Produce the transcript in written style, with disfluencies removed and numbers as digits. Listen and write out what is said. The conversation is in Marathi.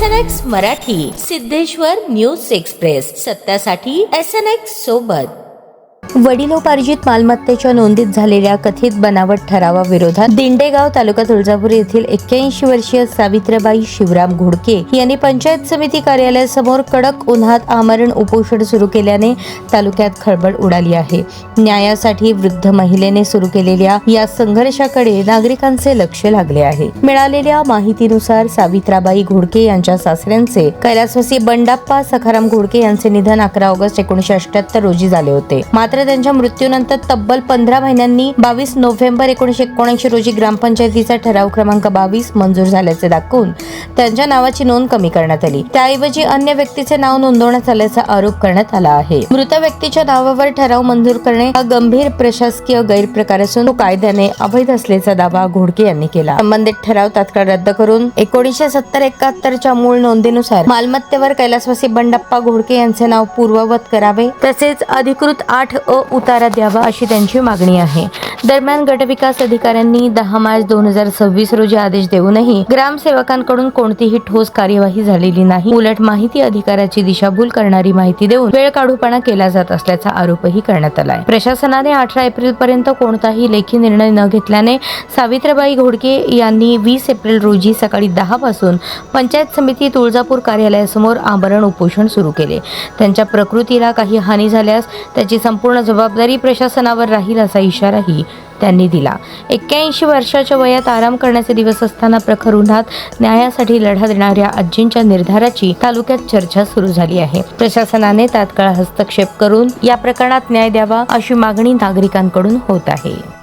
SNX Marathi, Siddheshwar news express, सत्यासाठी SNX सोबत. वडिलोपार्जित मालमत्तेच्या नोंदीत झालेल्या कथित बनावट ठरावाविरोधात दिंडेगाव तालुका तुळजापूर येथील 81 वर्षीय सावित्रीबाई शिवराम घोडके यांनी पंचायत समिती कार्यालयासमोर कडक उन्हात आमरण उपोषण सुरू केल्याने तालुक्यात खळबळ उडाली आहे. न्यायासाठी वृद्ध महिलेने सुरू केलेल्या या संघर्षाकडे नागरिकांचे लक्ष लागले आहे. मिळालेल्या माहितीनुसार सावित्रीबाई घोडके यांच्या सासऱ्यांचे कैलासवासी बंडाप्पा सखाराम घोडके यांचे निधन 11 ऑगस्ट 1978 रोजी झाले होते. मात्र त्यांच्या मृत्यूनंतर तब्बल 15 महिन्यांनी 22 नोव्हेंबर 1979 रोजी ग्रामपंचायतीचा ठराव क्रमांक 22 मंजूर झाल्याचे दाखवून त्यांच्या नावाची नोंद कमी करण्यात आली. त्याऐवजी अन्य व्यक्तीचे नाव नोंदवण्यात आल्याचा आरोप करण्यात आला आहे. मृत व्यक्तीच्या नावावर ठराव मंजूर करणे हा गंभीर प्रशासकीय गैरप्रकार असून तो कायद्याने अवैध असल्याचा दावा घोडके यांनी केला. संबंधित ठराव तात्काळ रद्द करून 1970-71 च्या मूळ नोंदीनुसार मालमत्तेवर कैलासवासी बंडाप्पा घोडके यांचे नाव पूर्ववत करावे, तसेच अधिकृत 8 उतारा द्यावा अशी त्यांची मागणी आहे. दरम्यान गटविकास अधिकाऱ्यांनी 10 मार्च 2026 रोजी आदेश देऊनही ग्रामसेवकांकडून कोणतीही ठोस कार्यवाही झालेली नाही. उलट माहिती अधिकाराची दिशाभूल करणारी माहिती देऊन वेळकाढूपणा केला जात असल्याचा आरोपही करण्यात आलाय. प्रशासनाने 18 एप्रिल पर्यंत कोणताही लेखी निर्णय न घेतल्याने सावित्रीबाई घोडके यांनी 20 एप्रिल रोजी सकाळी 10 पासून पंचायत समिती तुळजापूर कार्यालयासमोर आमरण उपोषण सुरू केले. त्यांच्या प्रकृतीला काही हानी झाल्यास त्याची संपूर्ण जबाबदारी प्रशासनावर राहील असा इशाराही त्यांनी दिला. 81 वर्षाच्या वयात आराम करण्याचे दिवस असताना प्रखर उन्हात न्यायासाठी लढा देणाऱ्या आजींच्या निर्धाराची तालुक्यात चर्चा सुरू झाली आहे. प्रशासनाने तात्काळ हस्तक्षेप करून या प्रकरणात न्याय द्यावा अशी मागणी नागरिकांकडून होत आहे.